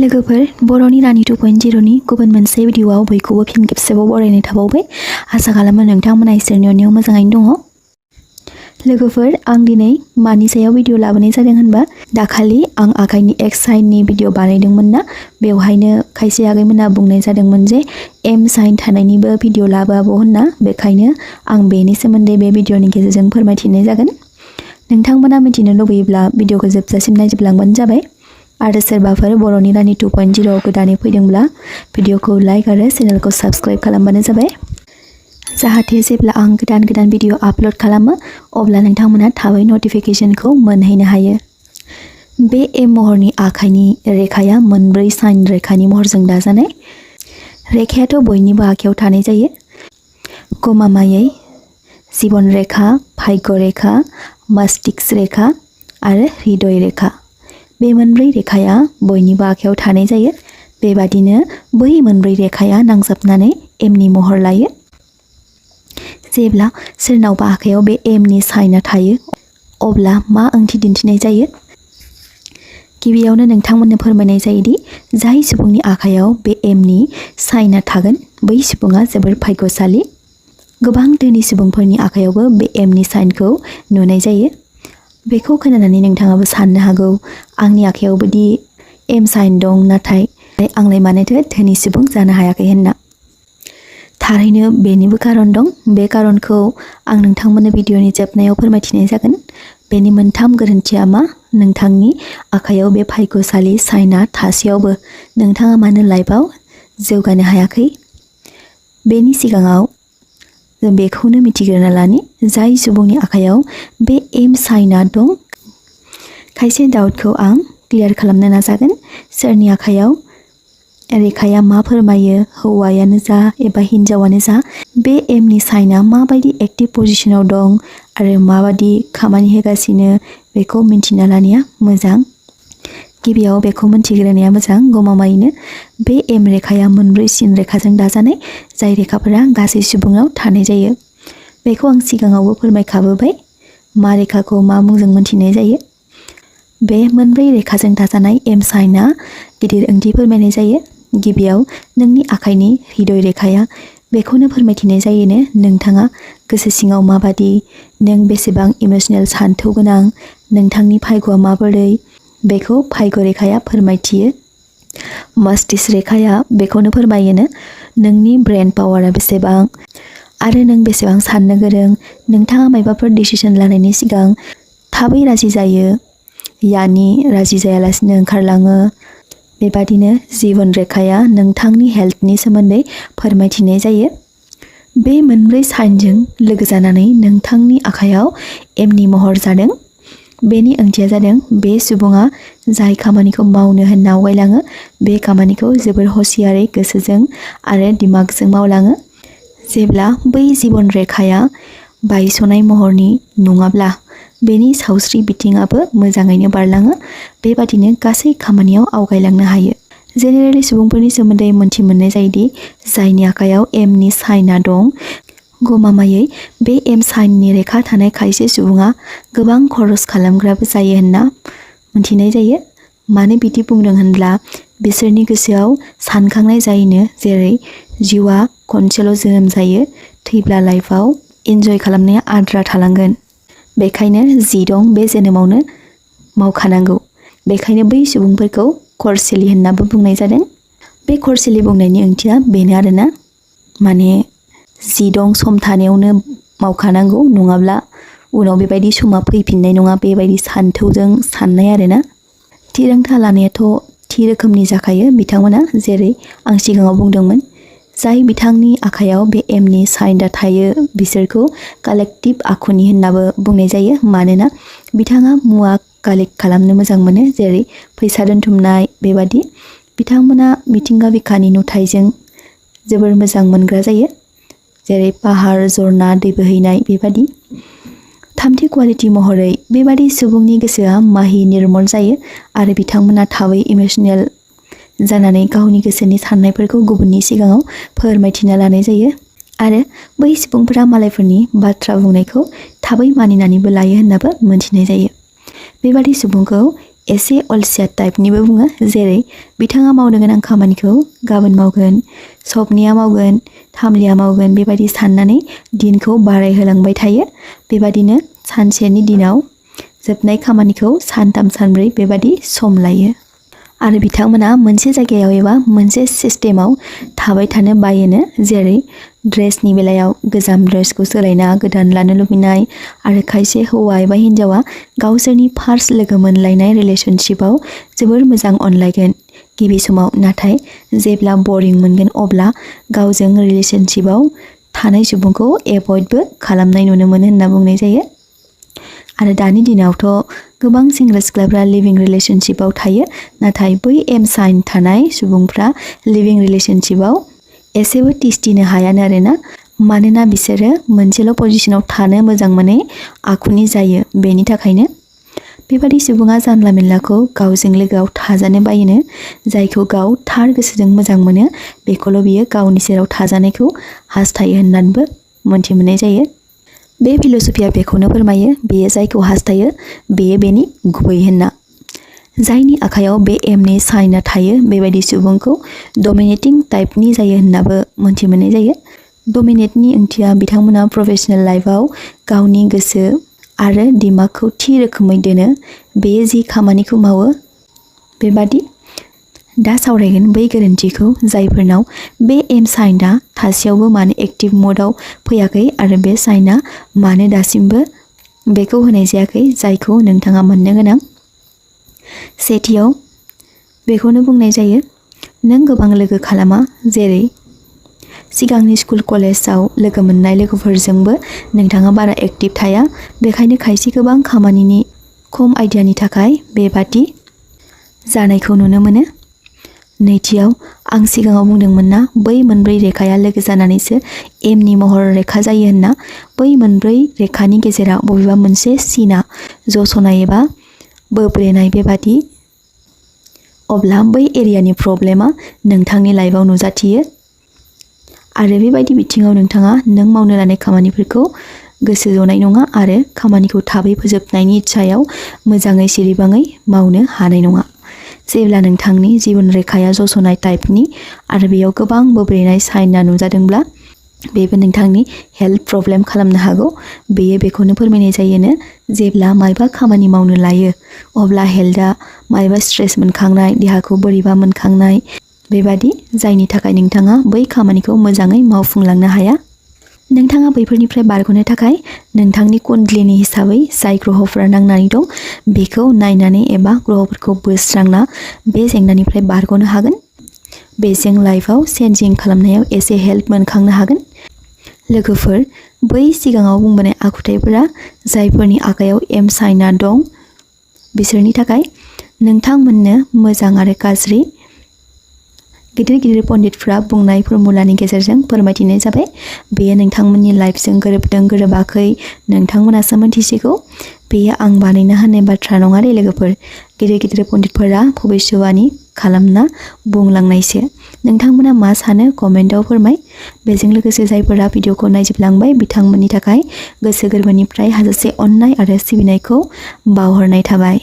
लोगोफोर बर'नि रानि 2.0 नि गुबुन मोनसे भिडिअआव बयखौबो फिन खेबसेबाव बरायनाय थाबावबाय। आसा खालामो नोंथांमोना इसोरनि अननायाव मोजाङैनो दङ। लोगोफोर आं दिनै मानि सायाव भिडिअ लाबोनाय जादों होनबा दाखालि आं आखाइनि एक्स साइननि भिडिअ बानायदोंमोन ना, बेवहायनो खायसे आगैमोना बुंनाय जादोंमोन जे एम साइन थानायनिबो भिडिअ लाबोआबो होनना, बेखायनो आं बेनि सोमोन्दै बे भिडिअनि गेजेरजों फोरमायथिनाय जागोन। नोंथांमोना मिथिनो लुबैयोब्ला भिडिअखौ जोबजासिम नायजोबलांबानो जाबाय। आरो सोरबाफोर बर'नि रानि 2.0 गोदानै फैदोंब्ला भिडिअखौ लाइक आरो चेनेलखौ साबस्क्राइब खालामबानो जाबाय, जाहाथे जेब्ला आं गोदान भिडिअ आपल'ड खालामो अब्ला नोंथांमोना थाबै नटिफिकेशनखौ मोनहैनो हायो। बे एम महरनि आखाइनि रेखाया मोनब्रै साइन रेखानि महरजों दाजानाय। रेखायाथ' बयनिबो आखायाव थानाय जायो, गमामायै जीवन रेखा, भाग्य रेखा, मस्तिष्क रेखा आरो हृदय रेखा। बे मोनब्रै रेखाया बयनिबो आखायाव थानाय जायो। बेबादिनो बै मोनब्रै रेखाया नांजाबनानै एमनि महर लायो। जेब्ला सोरनावबा आखायाव बे एमनि साइनआ थायो अब्ला मा ओंथि दिन्थिनाय जायो? गिबियावनो नोंथांमोननो फोरमायनाय जायोदि जाय सुबुंनि आखायाव बे एमनि साइनआ थागोन बै सुबुङा जोबोर भाग्यशालि। गोबां धोनि सुबुंफोरनि आखायावबो बे एमनि साइनखौ नुनाय जायो। बेखौ खोनानानै नोंथाङाबो साननो हागौ, आंनि आखायावबो दि एम साइन दं, नाथाय आंलाय मानोथो धोनि सुबुं जानो हायाखै होनना। थारैनो बेनिबो खारन दं। बे खारनखौ आं नोंथांमोननो भिडिअनि जोबनायाव फोरमायथिनाय जागोन। बेनि मोनथाम गोरोन्थिया मा? नोंथांनि आखायाव बे भाग्यशालि साइनआ थासेयावबो नोंथाङा मानो लाइफआव जौगानो हायाखै? बेनि सिगाङाव जों बेखौनो मिथिग्रोना लानि, जाय सुबुंनि आखायाव बे एम साइनआ दं, खायसे डाउटखौ आं क्लियार खालामनो नाजागोन। सोरनि आखायाव रेखाया मा फोरमायो, हौवायानो जा एबा हिन्जावानो जा, बे एमनि साइनआ माबायदि एक्टिभ पजिशनाव दं आरो माबादि खामानि होगासिनो बेखौ मिन्थिना लानाया मोजां। गिबियाव बेखौ मिन्थिग्रोनाया मोजां, गमामायैनो बे एम रेखाया मोनब्रै सिन रेखाजों दाजानाय, जाय रेखाफोरा गासै सुबुङाव थानाय जायो। बेखौ आं सिगाङावबो फोरमायखाबोबाय मा रेखाखौ मा मुंजों मोनथिनाय जायो। बे मोनब्रै रेखाजों दाजानाय एम साइनआ गिदिर ओंथि फोरमायनाय जायो। गिबियाव नोंनि आखाइनि हृदय रेखाया बेखौनो फोरमायथिनाय जायोनो नोंथाङा गोसो सिङाव माबादि, नों बेसेबां इमोसनेल सान्थौ गोनां, नोंथांनि भाग्यआ माबोरै, बेखौ भाग्य रेखाया फोरमायथियो। मस्तिष्क रेखाया बेखौनो फोरमायोनो नोंनि ब्रेन पावारा बेसेबां आरो नों बेसेबां साननो गोरों, नोंथाङा मायबाफोर डिसिसन लानायनि सिगां थाबै राजि जायो, यानि राजि जायालासिनो ओंखारलाङो। बेबादिनो जीवन रेखाया नोंथांनि हेल्थनि सोमोन्दै फोरमायथिनाय जायो। बे मोनब्रै साइनजों लोगो जानानै नोंथांनि आखायाव एमनि महर जादों। बेनि ओंथिया जादों बे सुबुङा जाय खामानिखौ मावनो होनना आवगायलाङो बे खामानिखौ जोबोर हसियारै गोसोजों आरो दिमागजों मावलाङो। जेब्ला बै जीवन रेखाया बायस'नाय महरनि नङाब्ला बेनि सावस्रि बिथिङाबो मोजाङैनो बारलाङो। बेबादिनो गासै खामानियाव आवगायलांनो हायो। जेनेरेलि सुबुंफोरनि सोमोन्दै मोनथि मोननाय जायोदि जायनि आखायाव एमनि साइनआ दं, गमामायै बे एम साइननि रेखा थानाय खायसे सुबुङा गोबां खरस खालामग्राबो जायो होनना मिथिनाय जायो। मानो बिदि बुंदों होनब्ला बिसोरनि गोसोआव सानखांनाय जायोनो, जेरै जिउआ खनसेल' जोनोम जायो, थैब्ला लाइफआव इन्जय खालामनाया आद्रा थालांगोन। बेखायनो जि दं बे जोनोमावनो मावखानांगौ। बेखायनो बै सुबुंफोरखौ खरसेलि होननाबो बुंनाय जादों। बे खरसेलि बुंनायनि ओंथिया बेनो आरोना, माने जि दं सम थानायावनो मावखानांगौ, नङाब्ला उनाव बेबायदि समा फैफिननाय नङा, बेबायदि सान्थौजों साननाय आरोना। थिरांथा लानायाथ' थि रोखोमनि जाखायो बिथांमोना, जेरै आं सिगाङाव बुंदोंमोन, जाय बिथांनि आखायाव बे एमनि साइनआ थायो बिसोरखौ कालेक्टिभ आखुनि होननाबो बुंनाय जायो। मानोना बिथाङा मुवा कालेक्ट खालामनो मोजां मोनो, जेरै फैसा दोनथुमनाय। बेबादि बिथांमोना मिथिंगा बिखानि नुथायजों जोबोर मोजां मोनग्रा जायो, जेरै पाहार, झरना, दै बोहैनाय। बेबादि थामथि क्वालिटि महरै बेबादि सुबुंनि गोसोआ माहि निर्मल जायो आरो बिथांमोना थाबै इमोसनेल जानानै गावनि गोसोनि साननायफोरखौ गुबुननि सिगाङाव फोरमायथिना लानाय जायो आरो बै सुबुंफोरा मालायफोरनि बाथ्रा बुंनायखौ थाबै मानिनानैबो लायो होननाबो मोनथिनाय जायो। बेबादि सुबुंखौ एसे अलसिया टाइपनिबो बुङो, जेरै बिथाङा मावनो गोनां खामानिखौ गाबोन मावगोन, सबनिया मावगोन, थामलिया मावगोन बेबायदि साननानै दिनखौ बारायहोलांबाय थायो। बेबादिनो सानसेनि दिनाव जोबनाय खामानिखौ सानथाम सानब्रै बेबादि सम लायो। आरो बिथांमोना मोनसे जायगायाव एबा मोनसे सिस्टेमाव थाबाय थानो बायोनो, जेरै ड्रेसनि बेलायाव गोजाम ड्रेसखौ सोलायना गोदान लानो लुबैनाय, आरो खायसे हौवा एबा हिन्जावा गावसोरनि फार्स्ट लोगो मोनलायनाय रिलेशनशिपआव जोबोर मोजां अनलायगोन गिबि समाव, नाथाय जेब्ला बरिं मोनगोन अब्ला गावजों रिलेशनशिपआव थानाय सुबुंखौ एभयडबो खालामनाय नुनो मोनो होनना बुंनाय जायो। आरो दानि दिनावथ' गोबां सेंग्रा सिख्लाफ्रा लिभिं रिलेशनशिपआव थायो, नाथाय बै एम साइन थानाय सुबुंफ्रा लिभिं रिलेशनशिपआव एसेबो तिस्थिनो हायानो आरोना, मानोना बिसोरो मोनसेल' पजिशनाव थानो मोजां मोनै आखुनि जायो। बेनि थाखायनो बेबादि सुबुङा जानला मेनलाखौ गावजों लोगोआव थाजानो बायोनो, जायखौ गाव थार गोसोजों मोजां मोनो बेखौल' बियो गावनि सेराव थाजानायखौ हास्थायो होननानैबो मोनथि मोननाय जायो। बे फिल'सफिया बेखौनो फोरमायो, बेयो जायखौ हास्थायो बेयो बेनि गुबै होनना। जायनि आखायाव बे एमनि साइनआ थायो बेबायदि सुबुंखौ डमिनेटिं टाइपनि जायो होननाबो मोनथि मोननाय जायो। डमिनेटनि ओंथिया बिथांमोना प्रफेसनेल लाइफआव गावनि गोसो आरो दिमागखौ थि रोखोमै दोनो, बेयो जि खामानिखौ मावो। बेबादि दा सावरायगोन बै गोरोन्थिखौ जायफोरनाव बे एम साइनआ थासेयावबो मानो एक्टिभ मोडआव फैयाखै, आरो बे साइनआ मानो दासिमबो बेखौ होनाय जायाखै जायखौ नोंथाङा मोननो गोनां। सेथियाव बेखौनो बुंनाय जायो, नों गोबां लोगो खालामा, जेरै सिगांनि स्कुल कलेजाव लोगो मोननाय लोगोफोरजोंबो नोंथाङा बारा एक्टिभ थाया, बेखायनो खायसे गोबां खामानिनि खम आइडियानि थाखाय बेबादि जानायखौ नुनो मोनो। नैथियाव आं सिगाङाव बुंदोंमोन ना बै मोनब्रै रेखाया लोगो जानानैसो एमनि महर रेखा जायो होनना। बै मोनब्रै रेखानि गेजेराव बबेबा मोनसे सिना जसनाय एबा बोब्रेनाय बेबादि, अब्ला बै एरियानि प्रब्लेमा नोंथांनि लाइफआव नुजाथियो। आरो बेबायदि बिथिङाव नोंथाङा नों मावनो लानाय खामानिफोरखौ गोसो जनाय नङा, आरो खामानिखौ थाबै फोजोबनायनि इच्छायाव मोजाङै सिरिबाङै मावनो हानाय नङा। जेब्ला नोंथांनि जिबन रेखाया जसनाय टाइपनि आरो बेयाव गोबां बोब्रेनाय साइनआ नुजादोंब्ला बेबो नोंथांनि हेल्थ प्रब्लेम खालामनो हागौ। बेयो बेखौनो फोरमायनाय जायोनो, जेब्ला मायबा खामानि मावनो लायो अब्ला हेल्थआ मायबा स्ट्रेस मोनखांनाय, देहाखौ बोरैबा मोनखांनाय बेबादि, जायनि थाखाय नोंथाङा बै खामानिखौ मोजाङै मावफुंलांनो हाया। नोंथाङा बैफोरनिफ्राय बारग'नो थाखाय नोंथांनि कुण्डलिनि हिसाबै जाय ग्रहफोरा नांनानै दं बेखौ नायनानै एबा ग्रहफोरखौ बोस्रांना बे जेंनानिफ्राय बारग'नो हागोन। बेजों लाइफआव चेन्जिं खालामनायाव एसे हेल्प मोनखांनो हागोन। लोगोफोर, बै सिगाङाव बुंबोनाय आखुथायफोरा जायफोरनि आखायाव एम साइनआ दं बिसोरनि थाखाय नोंथांमोननो मोजां आरो गाज्रि गिदिर गिदिर पण्डितफ्रा बुंनाय फर्मुलानि गेजेरजों फोरमायथिनाय जाबाय। बेयो नोंथांमोननि लाइफजों गोरोबदों गोरोबाखै नोंथांमोनासो मोनथिसिगौ। बेयो आं बानायना होनाय बाथ्रा नङा दे लोगोफोर, गिदिर गिदिर पण्डितफोरा भबिष्यवाणी खालामना बुंलांनायसो। नोंथांमोना मा सानो कमेन्टआव फोरमाय। बेजों लोगोसे जायफोरा भिडिअखौ नायजोबलांबाय बिथांमोननि थाखाय गोसो गोरबोनिफ्राय हाजासे अननाय आरो सिबिनायखौ बावहरनाय थाबाय।